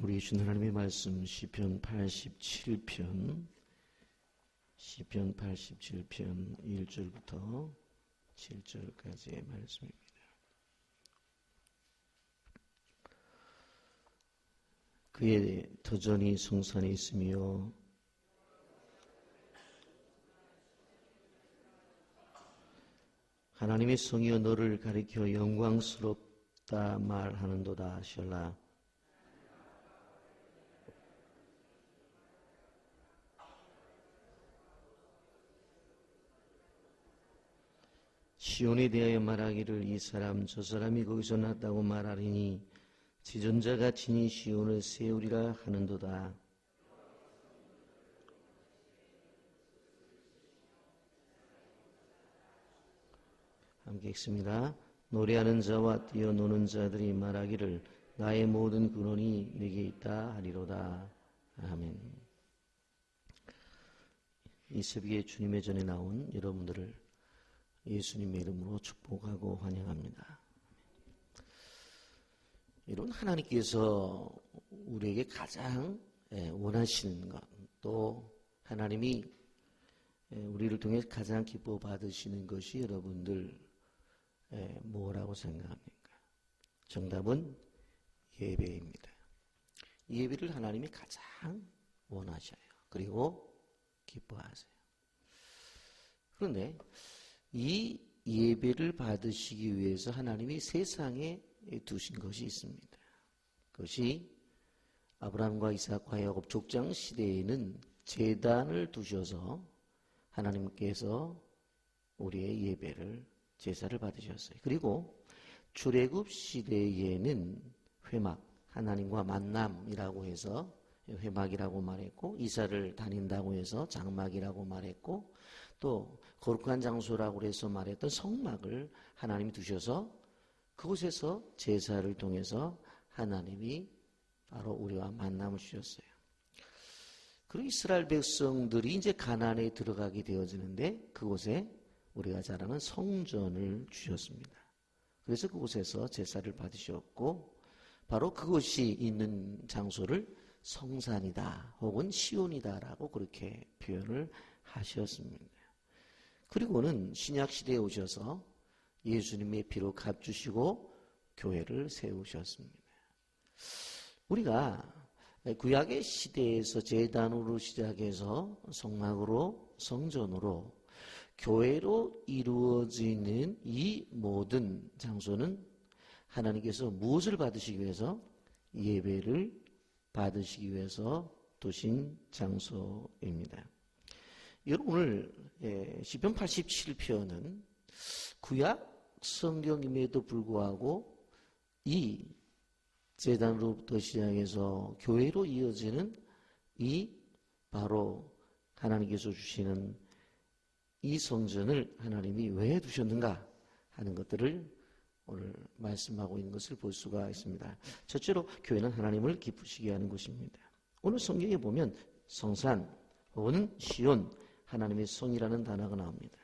우리 주신 하나님의 말씀 시편 87편 1절부터 7절까지의 말씀입니다. 그의 터전이 성산에 있으며 하나님의 성이여 너를 가리켜 영광스럽다 말하는도다. 셀라. 시온에 대하여 말하기를 이 사람 저 사람이 거기서 났다고 말하리니 지존자가 친히 시온을 세우리라 하는도다. 함께 읽습니다. 노래하는 자와 뛰어노는 자들이 말하기를 나의 모든 근원이 내게 있다 하리로다. 아멘. 이 새벽에 주님의 전에 나온 여러분들을 예수님의 이름으로 축복하고 환영합니다. 여러분, 하나님께서 우리에게 가장 원하시는 것, 또 하나님이 우리를 통해 가장 기뻐 받으시는 것이 여러분들 뭐라고 생각합니까? 정답은 예배입니다. 예배를 하나님이 가장 원하셔요. 그리고 기뻐하세요. 그런데 이 예배를 받으시기 위해서 하나님이 세상에 두신 것이 있습니다. 그것이 아브라함과 이삭과 야곱 족장 시대에는 제단을 두셔서 하나님께서 우리의 예배를 제사를 받으셨어요. 그리고 출애굽 시대에는 회막, 하나님과 만남이라고 해서 회막이라고 말했고, 이사를 다닌다고 해서 장막이라고 말했고, 또 거룩한 장소라고 해서 말했던 성막을 하나님이 두셔서 그곳에서 제사를 통해서 하나님이 바로 우리와 만남을 주셨어요. 그리고 이스라엘 백성들이 이제 가나안에 들어가게 되어지는데 그곳에 우리가 잘 아는 성전을 주셨습니다. 그래서 그곳에서 제사를 받으셨고, 바로 그것이 있는 장소를 성산이다 혹은 시온이다라고 그렇게 표현을 하셨습니다. 그리고는 신약시대에 오셔서 예수님의 피로 값주시고 교회를 세우셨습니다. 우리가 구약의 시대에서 제단으로 시작해서 성막으로 성전으로 교회로 이루어지는 이 모든 장소는 하나님께서 무엇을 받으시기 위해서? 예배를 받으시기 위해서 두신 장소입니다. 여러분, 오늘 시편 87편은 구약 성경임에도 불구하고 이 제단으로부터 시작해서 교회로 이어지는 이 바로 하나님께서 주시는 이 성전을 하나님이 왜 두셨는가 하는 것들을 오늘 말씀하고 있는 것을 볼 수가 있습니다. 첫째로 교회는 하나님을 기쁘시게 하는 곳입니다. 오늘 성경에 보면 성산 혹은 시온, 하나님의 성이라는 단어가 나옵니다.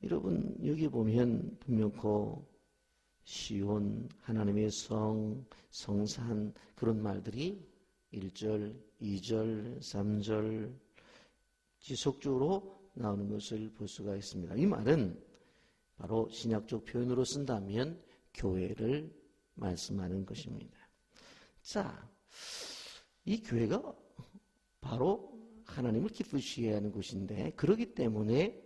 여러분, 여기 보면 분명코 시온, 하나님의 성, 성산, 그런 말들이 1절, 2절, 3절 지속적으로 나오는 것을 볼 수가 있습니다. 이 말은 바로 신약적 표현으로 쓴다면 교회를 말씀하는 것입니다. 자, 이 교회가 바로 하나님을 기쁘시게 하는 곳인데, 그렇기 때문에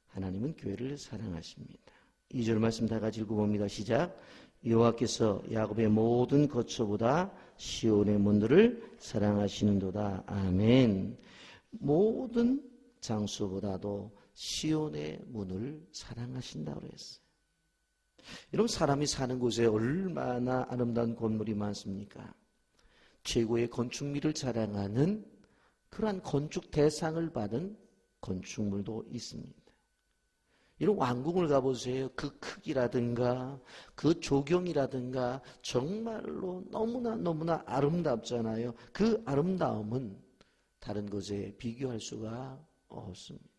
하나님은 교회를 사랑하십니다. 2절 말씀 다 같이 읽어봅니다. 시작. 여호와께서 야곱의 모든 거처보다 시온의 문들을 사랑하시는도다. 아멘. 모든 장소보다도 시온의 문을 사랑하신다고 했어요. 여러분, 사람이 사는 곳에 얼마나 아름다운 건물이 많습니까? 최고의 건축미를 자랑하는 그러한 건축 대상을 받은 건축물도 있습니다. 이런 왕궁을 가보세요. 그 크기라든가 그 조경이라든가 정말로 너무나 아름답잖아요. 그 아름다움은 다른 것에 비교할 수가 없습니다.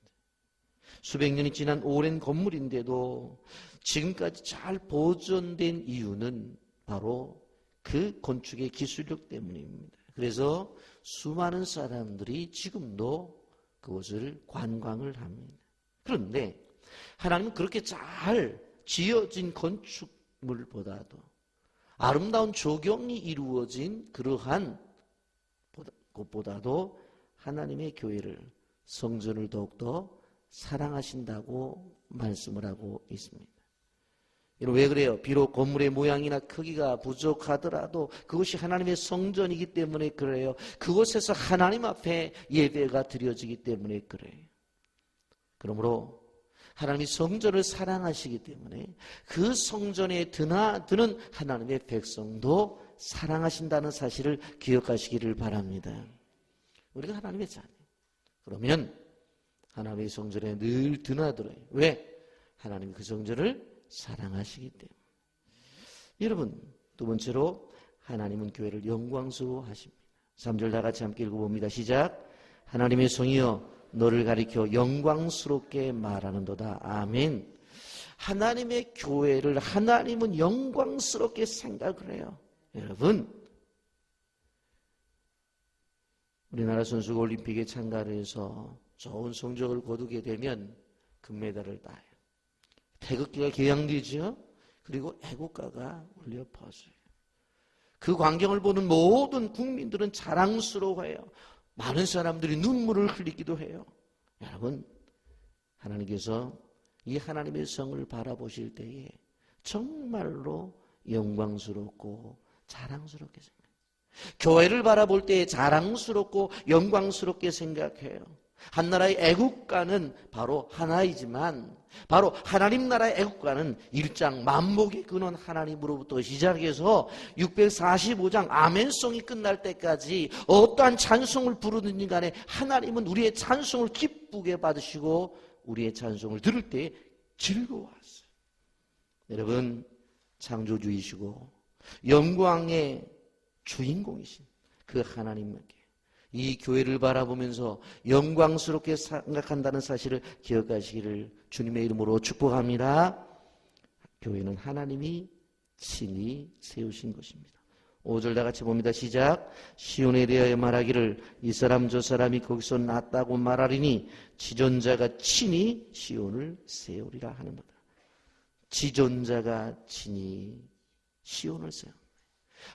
수백 년이 지난 오랜 건물인데도 지금까지 잘 보존된 이유는 바로 그 건축의 기술력 때문입니다. 그래서 수많은 사람들이 지금도 그것을 관광을 합니다. 그런데 하나님은 그렇게 잘 지어진 건축물보다도 아름다운 조경이 이루어진 그러한 것보다도 하나님의 교회를, 성전을 더욱더 사랑하신다고 말씀을 하고 있습니다. 왜 그래요? 비록 건물의 모양이나 크기가 부족하더라도 그것이 하나님의 성전이기 때문에 그래요. 그곳에서 하나님 앞에 예배가 드려지기 때문에 그래요. 그러므로 하나님이 성전을 사랑하시기 때문에 그 성전에 드는 하나님의 백성도 사랑하신다는 사실을 기억하시기를 바랍니다. 우리가 하나님의 자녀. 그러면 하나님의 성전에 늘 드나들어요. 왜? 하나님이 그 성전을 사랑하시기 때문에. 여러분, 두 번째로 하나님은 교회를 영광스러워하십니다. 3절 다 같이 함께 읽어봅니다. 시작. 하나님의 성이여 너를 가리켜 영광스럽게 말하는도다. 아멘. 하나님의 교회를 하나님은 영광스럽게 생각을 해요. 여러분, 우리나라 선수가 올림픽에 참가를 해서 좋은 성적을 거두게 되면 금메달을 따요. 태극기가 개양되죠. 그리고 애국가가 울려 퍼져요. 그 광경을 보는 모든 국민들은 자랑스러워해요. 많은 사람들이 눈물을 흘리기도 해요. 여러분, 하나님께서 이 하나님의 성을 바라보실 때에 정말로 영광스럽고 자랑스럽게 생각해요. 교회를 바라볼 때에 자랑스럽고 영광스럽게 생각해요. 한 나라의 애국가는 바로 하나이지만 바로 하나님 나라의 애국가는 1장 만복의 근원 하나님으로부터 시작해서 645장 아멘송이 끝날 때까지 어떠한 찬송을 부르든지 간에 하나님은 우리의 찬송을 기쁘게 받으시고 우리의 찬송을 들을 때 즐거워하세요. 여러분, 창조주이시고 영광의 주인공이신 그 하나님께 이 교회를 바라보면서 영광스럽게 생각한다는 사실을 기억하시기를 주님의 이름으로 축복합니다. 교회는 하나님이 친히 세우신 것입니다. 5절 다 같이 봅니다. 시작. 시온에 대하여 말하기를 이 사람 저 사람이 거기서 났다고 말하리니 지존자가 친히 시온을 세우리라 하는도다. 지존자가 친히 시온을 세웁니다.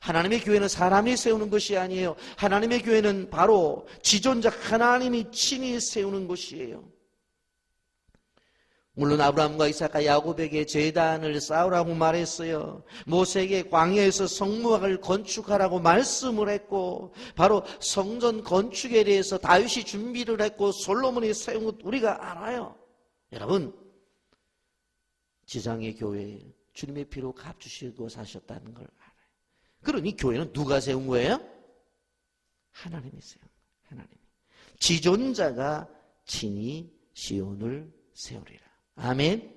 하나님의 교회는 사람이 세우는 것이 아니에요. 하나님의 교회는 바로 지존자 하나님이 친히 세우는 것이에요. 물론 아브라함과 이삭과 야곱에게 제단을 쌓으라고 말했어요. 모세에게 광야에서 성막을 건축하라고 말씀을 했고 바로 성전 건축에 대해서 다윗이 준비를 했고 솔로몬이 세운 것 우리가 알아요. 여러분, 지상의 교회에 주님의 피로 값주시고 사셨다는 걸 알아요. 그러니 교회는 누가 세운 거예요? 하나님이 세운 거예요. 하나님이. 지존자가 친히 시온을 세우리라. 아멘.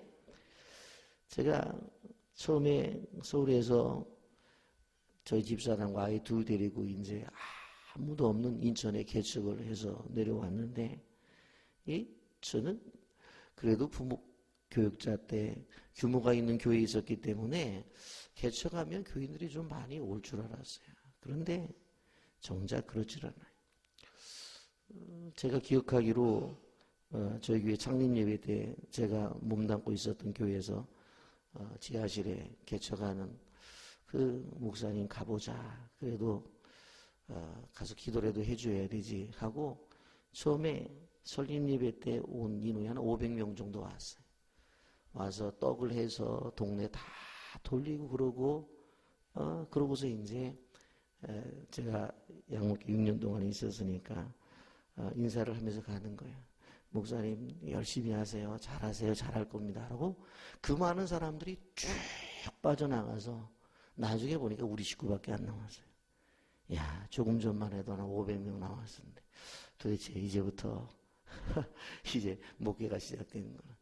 제가 처음에 서울에서 저희 집사람과 아이 둘 데리고 이제 아무도 없는 인천에 개척을 해서 내려왔는데 저는 그래도 부모 교육자 때 규모가 있는 교회에 있었기 때문에 개척하면 교인들이 좀 많이 올 줄 알았어요. 그런데 정작 그렇질 않아요. 제가 기억하기로 저희 교회 창립 예배 때 제가 몸담고 있었던 교회에서 지하실에 개척하는 그 목사님 가보자. 그래도 가서 기도라도 해줘야 되지 하고 처음에 설립 예배 때 온 인원이 한 500명 정도 왔어요. 와서 떡을 해서 동네 다 돌리고 그러고서 이제 제가 양목교 6년 동안 있었으니까 인사를 하면서 가는 거예요. 목사님 열심히 하세요. 잘하세요. 잘할 겁니다. 하고 그 많은 사람들이 쭉 빠져나가서 나중에 보니까 우리 식구밖에 안 남았어요. 야, 조금 전만 해도 한 500명 나왔었는데 도대체 이제부터 이제 목회가 시작되는 거예요.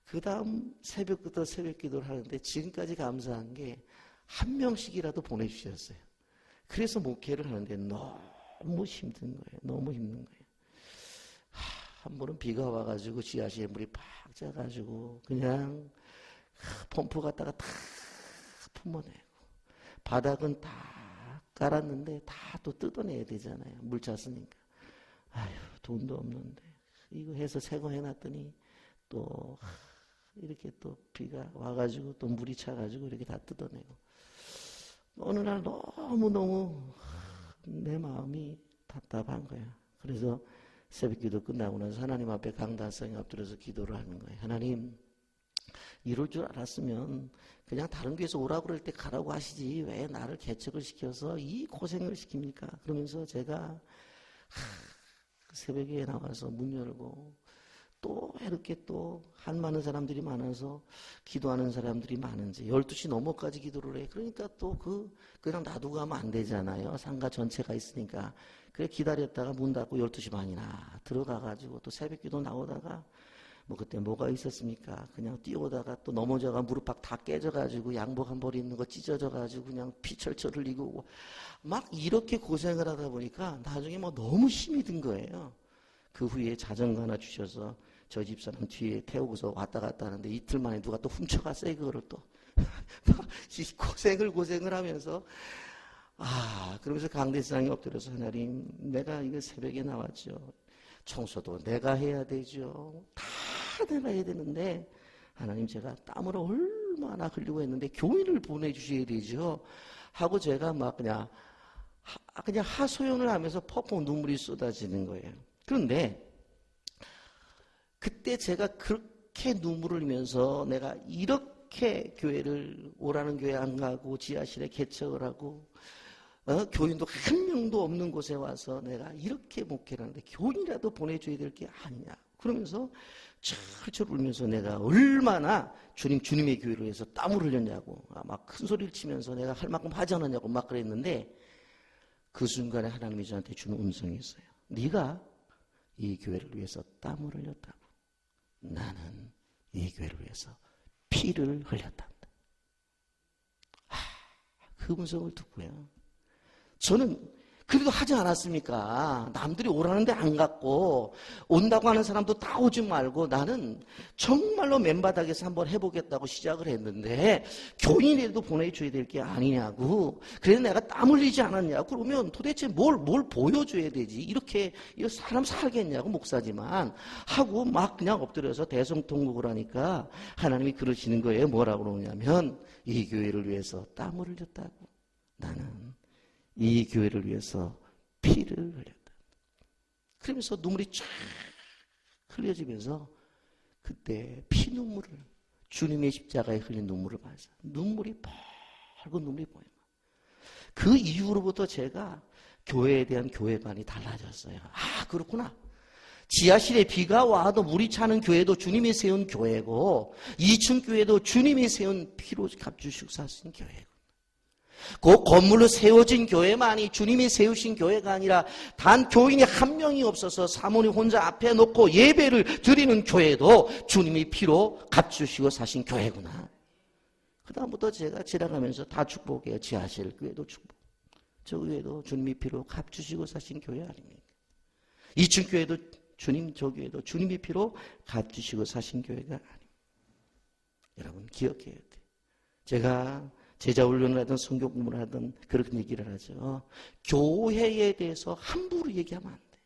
그 다음 새벽부터 새벽 기도를 하는데 지금까지 감사한 게 한 명씩이라도 보내주셨어요. 그래서 목회를 하는데 너무 힘든 거예요. 너무 힘든 거예요. 한 번은 비가 와가지고 지하실에 물이 팍 차가지고 그냥 펌프 갖다가 다 품어내고 바닥은 다 깔았는데 다 또 뜯어내야 되잖아요. 물 찼으니까. 아휴, 돈도 없는데 이거 해서 새 거 해놨더니 또 이렇게 또 비가 와가지고 또 물이 차가지고 이렇게 다 뜯어내고. 어느 날 너무너무 내 마음이 답답한 거야. 그래서 새벽기도 끝나고 나서 하나님 앞에 강단성에 엎드려서 기도를 하는 거예요. 하나님, 이럴 줄 알았으면 그냥 다른 교회에서 오라고 그럴 때 가라고 하시지 왜 나를 개척을 시켜서 이 고생을 시킵니까? 그러면서 제가 새벽에 나와서 문 열고 또 이렇게 또 한 많은 사람들이 많아서 기도하는 사람들이 많은지 12시 넘어까지 기도를 해. 그러니까 또 그냥 놔두고 가면 안 되잖아요. 상가 전체가 있으니까. 그래 기다렸다가 문 닫고 12시 반이나 들어가가지고 또 새벽 기도 나오다가 뭐 그때 뭐가 있었습니까? 그냥 뛰어오다가 또 넘어져가 무릎팍 다 깨져가지고 양복 한 벌 있는 거 찢어져가지고 그냥 피 철철 흘리고 막 이렇게 고생을 하다 보니까 나중에 뭐 너무 힘이 든 거예요. 그 후에 자전거 하나 주셔서 저 집사람 뒤에 태우고서 왔다 갔다 하는데 이틀 만에 누가 또 훔쳐갔어요. 그거를 또 고생을 하면서 그러면서 강대상에 엎드려서 하나님, 내가 이거 새벽에 나왔죠. 청소도 내가 해야 되죠. 다 내가 해야 되는데 하나님, 제가 땀을 얼마나 흘리고 했는데 교인을 보내주셔야 되죠. 하고 제가 막 그냥 하소연을 하면서 펑펑 눈물이 쏟아지는 거예요. 그런데 그때 제가 그렇게 눈물을 흘리면서 내가 이렇게 교회를 오라는 교회 안 가고 지하실에 개척을 하고 교인도 한 명도 없는 곳에 와서 내가 이렇게 목회를 하는데 교인이라도 보내줘야 될 게 아니냐. 그러면서 철철 울면서 내가 얼마나 주님의 교회를 위해서 땀을 흘렸냐고 막 큰 소리를 치면서 내가 할 만큼 하지 않았냐고 막 그랬는데 그 순간에 하나님이 저한테 주는 음성이 있어요. 네가 이 교회를 위해서 땀을 흘렸다고. 나는 이 교회를 위해서 피를 흘렸답니다. 그 음성을 듣고요. 저는 그래도 하지 않았습니까? 남들이 오라는데 안 갔고 온다고 하는 사람도 다 오지 말고 나는 정말로 맨바닥에서 한번 해보겠다고 시작을 했는데 교인에도 보내줘야 될 게 아니냐고. 그래서 내가 땀 흘리지 않았냐고. 그러면 도대체 뭘 보여줘야 되지? 이렇게 사람 살겠냐고. 목사지만 하고 막 그냥 엎드려서 대성통곡을 하니까 하나님이 그러시는 거예요. 뭐라고 그러냐면 이 교회를 위해서 땀을 흘렸다고. 나는 이 교회를 위해서 피를 흘렸다. 그러면서 눈물이 쫙 흘려지면서 그때 피눈물을 주님의 십자가에 흘린 눈물을 봐서 눈물이 펄건 눈물이 보여요. 그 이후로부터 제가 교회에 대한 교회관이 달라졌어요. 그렇구나. 지하실에 비가 와도 물이 차는 교회도 주님이 세운 교회고 2층 교회도 주님이 세운 피로 값주시고 사신 교회고 그 건물로 세워진 교회만이 주님이 세우신 교회가 아니라 단 교인이 한 명이 없어서 사모님 혼자 앞에 놓고 예배를 드리는 교회도 주님이 피로 값주시고 사신 교회구나. 그 다음부터 제가 지나가면서 다 축복해요. 지하실 교회도 축복. 저 교회도 주님이 피로 값주시고 사신 교회 아닙니까? 2층 교회도 저 교회도 주님이 피로 값주시고 사신 교회가 아닙니다. 여러분 기억해야 돼요. 제가 제자 훈련을 하든 성경 공부를 하든 그렇게 얘기를 하죠. 교회에 대해서 함부로 얘기하면 안 돼.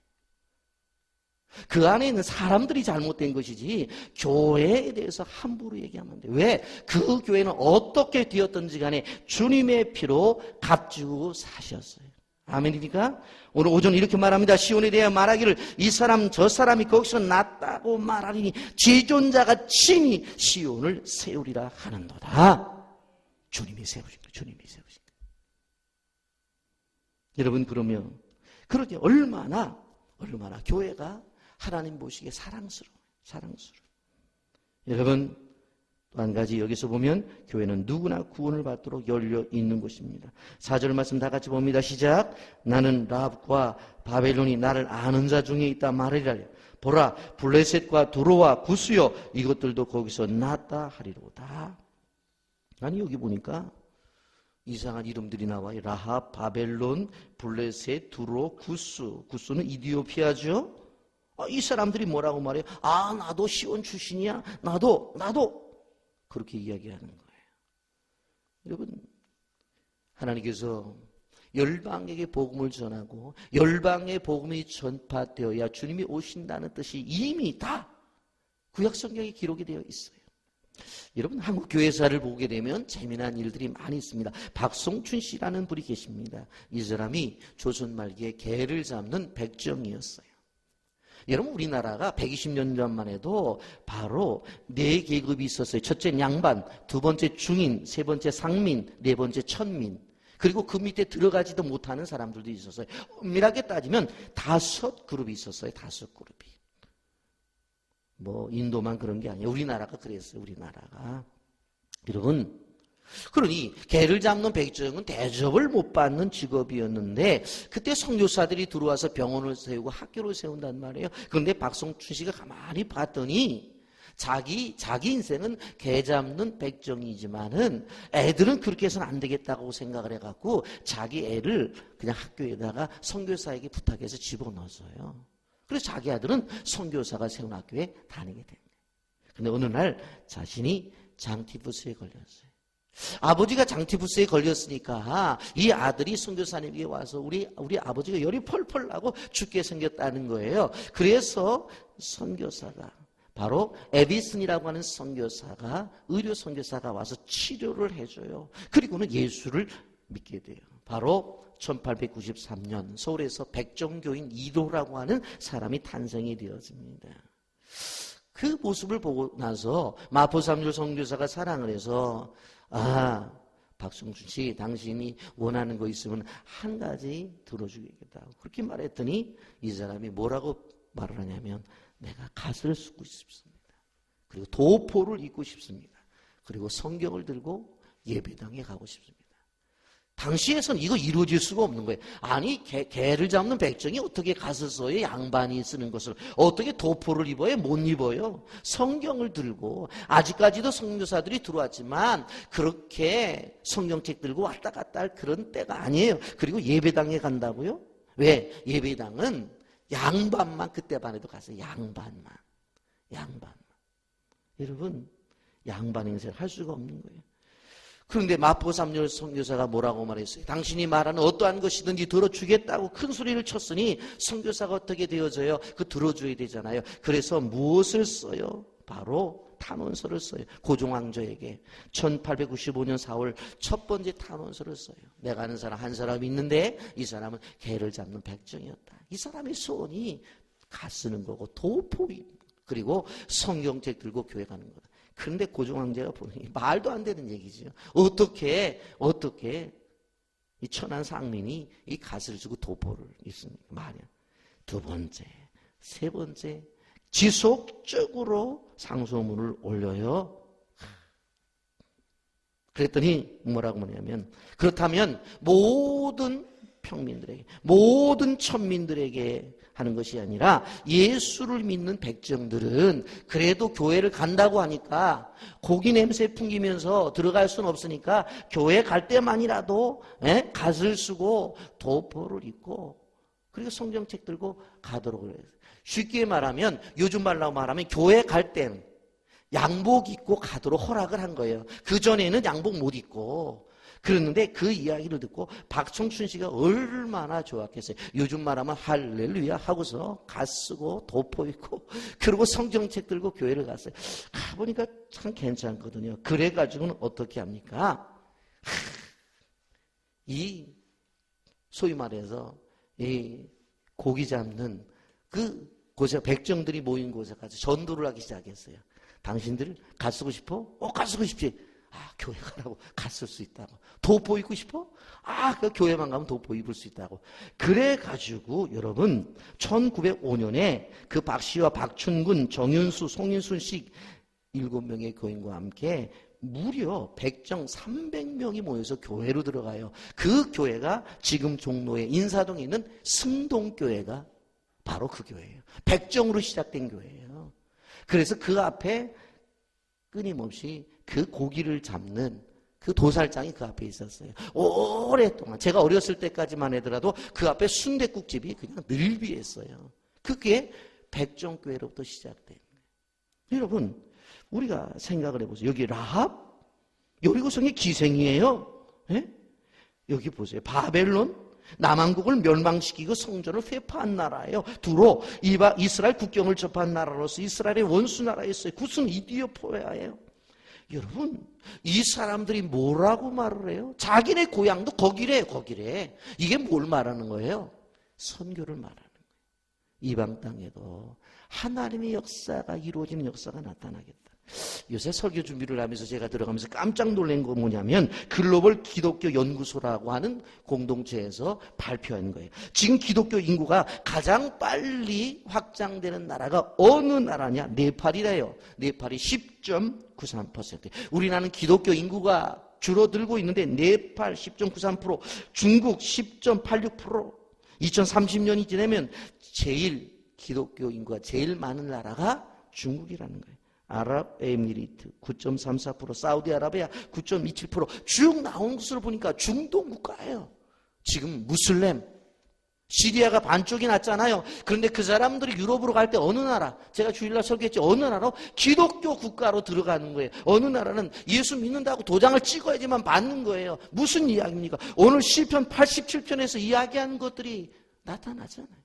그 안에 있는 사람들이 잘못된 것이지 교회에 대해서 함부로 얘기하면 안 돼. 왜? 그 교회는 어떻게 되었든지 간에 주님의 피로 값주고 사셨어요. 아멘이니까 오늘 오전 이렇게 말합니다. 시온에 대해 말하기를 이 사람 저 사람이 거기서 낫다고 말하리니 지존자가 친히 시온을 세우리라 하는도다. 주님이 세우신 거예요. 주님이 세우신 거예요. 여러분 그러면 그렇게 얼마나 교회가 하나님 보시기에 사랑스러워요. 여러분 또 한 가지 여기서 보면 교회는 누구나 구원을 받도록 열려 있는 곳입니다. 4절 말씀 다 같이 봅니다. 시작. 나는 라합과 바벨론이 나를 아는 자 중에 있다 말하리라. 보라 블레셋과 두로와 구스요 이것들도 거기서 났다 하리로다. 아니 여기 보니까 이상한 이름들이 나와요. 라합, 바벨론, 블레셋, 두로, 구스는 이디오피아죠. 이 사람들이 뭐라고 말해요? 나도 시온 출신이야. 나도 그렇게 이야기하는 거예요. 여러분 하나님께서 열방에게 복음을 전하고 열방의 복음이 전파되어야 주님이 오신다는 뜻이 이미 다 구약 성경에 기록이 되어 있어요. 여러분, 한국 교회사를 보게 되면 재미난 일들이 많이 있습니다. 박송춘 씨라는 분이 계십니다. 이 사람이 조선 말기에 개를 잡는 백정이었어요. 여러분, 우리나라가 120년 전만 해도 바로 4계급이 있었어요. 첫째 양반, 두 번째 중인, 세 번째 상민, 네 번째 천민. 그리고 그 밑에 들어가지도 못하는 사람들도 있었어요. 엄밀하게 따지면 5그룹이 있었어요. 5그룹이. 뭐 인도만 그런 게 아니에요. 우리나라가 그랬어요. 우리나라가. 여러분, 그러니 개를 잡는 백정은 대접을 못 받는 직업이었는데 그때 선교사들이 들어와서 병원을 세우고 학교를 세운단 말이에요. 그런데 박송춘 씨가 가만히 봤더니 자기 인생은 개 잡는 백정이지만은 애들은 그렇게 해서는 안 되겠다고 생각을 해갖고 자기 애를 그냥 학교에다가 선교사에게 부탁해서 집어넣었어요. 그래서 자기 아들은 선교사가 세운 학교에 다니게 된 거예요. 근데 어느 날 자신이 장티푸스에 걸렸어요. 아버지가 장티푸스에 걸렸으니까 이 아들이 선교사님에게 와서 우리 아버지가 열이 펄펄 나고 죽게 생겼다는 거예요. 그래서 선교사가 바로 에디슨이라고 하는 선교사가 의료 선교사가 와서 치료를 해줘요. 그리고는 예수를 믿게 돼요. 바로 1893년 서울에서 백정교인 1호라고 하는 사람이 탄생이 되었습니다. 그 모습을 보고 나서 마포삼률 선교사가 사랑을 해서 박송춘 씨, 당신이 원하는 거 있으면 한 가지 들어주겠다고 그렇게 말했더니 이 사람이 뭐라고 말을 하냐면 내가 갓을 쓰고 싶습니다. 그리고 도포를 입고 싶습니다. 그리고 성경을 들고 예배당에 가고 싶습니다. 당시에선 이거 이루어질 수가 없는 거예요. 아니, 개를 잡는 백정이 어떻게 갓을 써요? 양반이 쓰는 것을. 어떻게 도포를 입어요? 못 입어요. 성경을 들고, 아직까지도 선교사들이 들어왔지만 그렇게 성경책 들고 왔다 갔다 할 그런 때가 아니에요. 그리고 예배당에 간다고요? 왜? 예배당은 양반만 그때만 해도 갔어요. 양반만. 여러분, 양반 행세를 할 수가 없는 거예요. 그런데 마포삼열 선교사가 뭐라고 말했어요? 당신이 말하는 어떠한 것이든지 들어주겠다고 큰 소리를 쳤으니 선교사가 어떻게 되어져요? 그 들어줘야 되잖아요. 그래서 무엇을 써요? 바로 탄원서를 써요. 고종왕조에게 1895년 4월 첫 번째 탄원서를 써요. 내가 아는 사람 한 사람이 있는데 이 사람은 개를 잡는 백정이었다. 이 사람의 소원이 갓 쓰는 거고 도포 그리고 성경책 들고 교회 가는 거다. 그런데 고종황제가 보니 말도 안 되는 얘기죠. 어떻게 이 천한 상민이 이 갓을 주고 도포를 입습니까? 말이야. 두 번째, 세 번째 지속적으로 상소문을 올려요. 그랬더니 뭐라고 하냐면 그렇다면 모든 평민들에게 모든 천민들에게 하는 것이 아니라 예수를 믿는 백정들은 그래도 교회를 간다고 하니까 고기 냄새 풍기면서 들어갈 수는 없으니까 교회 갈 때만이라도 갓을 쓰고 도포를 입고 그리고 성경책 들고 가도록 해요. 쉽게 말하면 요즘 말로 말하면 교회 갈 땐 양복 입고 가도록 허락을 한 거예요. 그전에는 양복 못 입고 그랬는데 그 이야기를 듣고 박송춘 씨가 얼마나 좋았겠어요. 요즘 말하면 할렐루야 하고서 갓 쓰고 도포 입고 그리고 성경책 들고 교회를 갔어요. 가보니까 참 괜찮거든요. 그래가지고는 어떻게 합니까? 이 소위 말해서 이 고기 잡는 그 곳에 백정들이 모인 곳에 가서 전도를 하기 시작했어요. 당신들 갓 쓰고 싶어? 갓 쓰고 싶지. 교회 가라고 갔을 수 있다고. 도포 입고 싶어? 그 교회만 가면 도포 입을 수 있다고. 그래가지고 여러분 1905년에 그 박씨와 박춘근, 정윤수, 송인순씩 7명의 교인과 함께 무려 백정 300명이 모여서 교회로 들어가요. 그 교회가 지금 종로에 인사동에 있는 승동교회가 바로 그 교회예요. 백정으로 시작된 교회예요. 그래서 그 앞에 끊임없이 그 고기를 잡는 그 도살장이 그 앞에 있었어요. 오랫동안 제가 어렸을 때까지만 하더라도 그 앞에 순댓국집이 그냥 늘비했어요. 그게 백정교회로부터 시작된 거예요. 여러분 우리가 생각을 해보세요. 여기 라합 여리고성의 기생이에요. 예? 여기 보세요. 바벨론 남왕국을 멸망시키고 성전을 회파한 나라예요. 두로 이스라엘 국경을 접한 나라로서 이스라엘의 원수 나라였어요. 구순 이디오피아예요. 여러분, 이 사람들이 뭐라고 말을 해요? 자기네 고향도 거기래. 이게 뭘 말하는 거예요? 선교를 말하는 거예요. 이방 땅에도 하나님의 역사가 이루어지는 역사가 나타나겠다. 요새 설교 준비를 하면서 제가 들어가면서 깜짝 놀란 거 뭐냐면 글로벌 기독교 연구소라고 하는 공동체에서 발표한 거예요. 지금 기독교 인구가 가장 빨리 확장되는 나라가 어느 나라냐? 네팔이래요. 네팔이 10.93%. 우리나라는 기독교 인구가 줄어들고 있는데 네팔 10.93%, 중국 10.86%. 2030년이 지나면 제일 기독교 인구가 제일 많은 나라가 중국이라는 거예요. 아랍에미리트 9.34%, 사우디아라비아 9.27%. 쭉 나온 것을 보니까 중동 국가예요. 지금 무슬림, 시리아가 반쪽이 났잖아요. 그런데 그 사람들이 유럽으로 갈 때 어느 나라, 제가 주일날 설교했죠. 어느 나라로? 기독교 국가로 들어가는 거예요. 어느 나라는 예수 믿는다고 도장을 찍어야지만 받는 거예요. 무슨 이야기입니까? 오늘 시편 87편에서 이야기하는 것들이 나타나잖아요.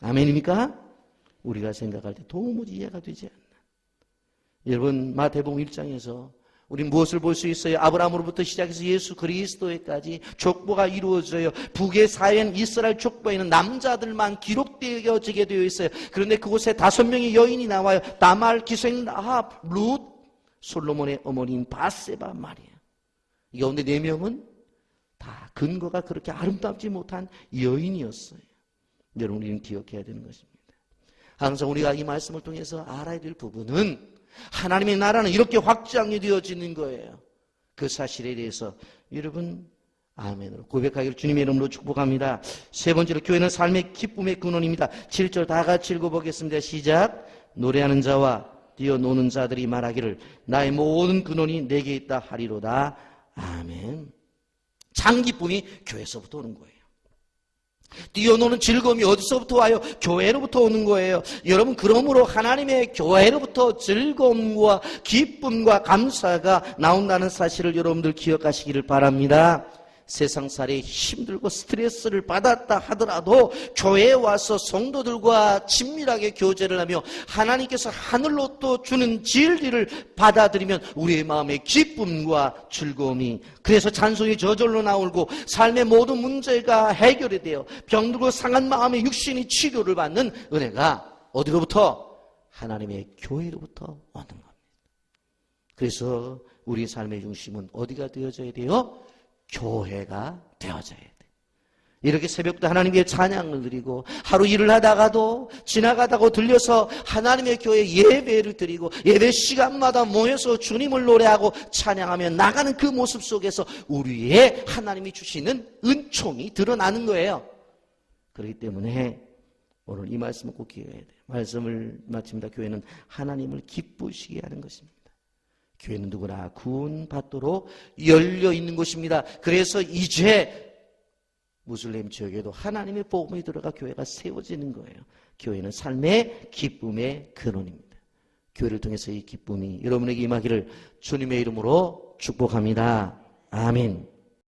아멘입니까? 우리가 생각할 때 도무지 이해가 되지 않나. 여러분, 마태복음 1장에서 우리 무엇을 볼 수 있어요? 아브라함으로부터 시작해서 예수 그리스도에까지 족보가 이루어져요. 북의 사회는 이스라엘 족보에는 남자들만 기록되어지게 되어 있어요. 그런데 그곳에 5명의 여인이 나와요. 다말, 기생, 라합, 룻, 솔로몬의 어머니인 바세바 말이에요. 이 가운데 4명은 다 근거가 그렇게 아름답지 못한 여인이었어요. 여러분, 우리는 기억해야 되는 것입니다. 항상 우리가 이 말씀을 통해서 알아야 될 부분은 하나님의 나라는 이렇게 확장이 되어지는 거예요. 그 사실에 대해서 여러분 아멘으로 고백하기를 주님의 이름으로 축복합니다. 세 번째로 교회는 삶의 기쁨의 근원입니다. 7절 다 같이 읽어보겠습니다. 시작. 노래하는 자와 뛰어노는 자들이 말하기를 나의 모든 근원이 내게 있다 하리로다. 아멘. 참 기쁨이 교회에서부터 오는 거예요. 뛰어노는 즐거움이 어디서부터 와요? 교회로부터 오는 거예요. 여러분, 그러므로 하나님의 교회로부터 즐거움과 기쁨과 감사가 나온다는 사실을 여러분들 기억하시기를 바랍니다. 세상살이 힘들고 스트레스를 받았다 하더라도 교회에 와서 성도들과 친밀하게 교제를 하며 하나님께서 하늘로 또 주는 진리를 받아들이면 우리의 마음에 기쁨과 즐거움이, 그래서 찬송이 저절로 나오고 삶의 모든 문제가 해결이 되어 병들고 상한 마음의 육신이 치료를 받는 은혜가 어디로부터? 하나님의 교회로부터 오는 겁니다. 그래서 우리 삶의 중심은 어디가 되어져야 돼요? 교회가 되어져야 돼. 이렇게 새벽도 하나님께 찬양을 드리고 하루 일을 하다가도 지나가다가 들려서 하나님의 교회 예배를 드리고 예배 시간마다 모여서 주님을 노래하고 찬양하며 나가는 그 모습 속에서 우리의 하나님이 주시는 은총이 드러나는 거예요. 그렇기 때문에 오늘 이 말씀을 꼭 기억해야 돼요. 말씀을 마칩니다. 교회는 하나님을 기쁘시게 하는 것입니다. 교회는 누구나 구원받도록 열려 있는 곳입니다. 그래서 이제 무슬림 지역에도 하나님의 복음이 들어가 교회가 세워지는 거예요. 교회는 삶의 기쁨의 근원입니다. 교회를 통해서 이 기쁨이 여러분에게 임하기를 주님의 이름으로 축복합니다. 아멘.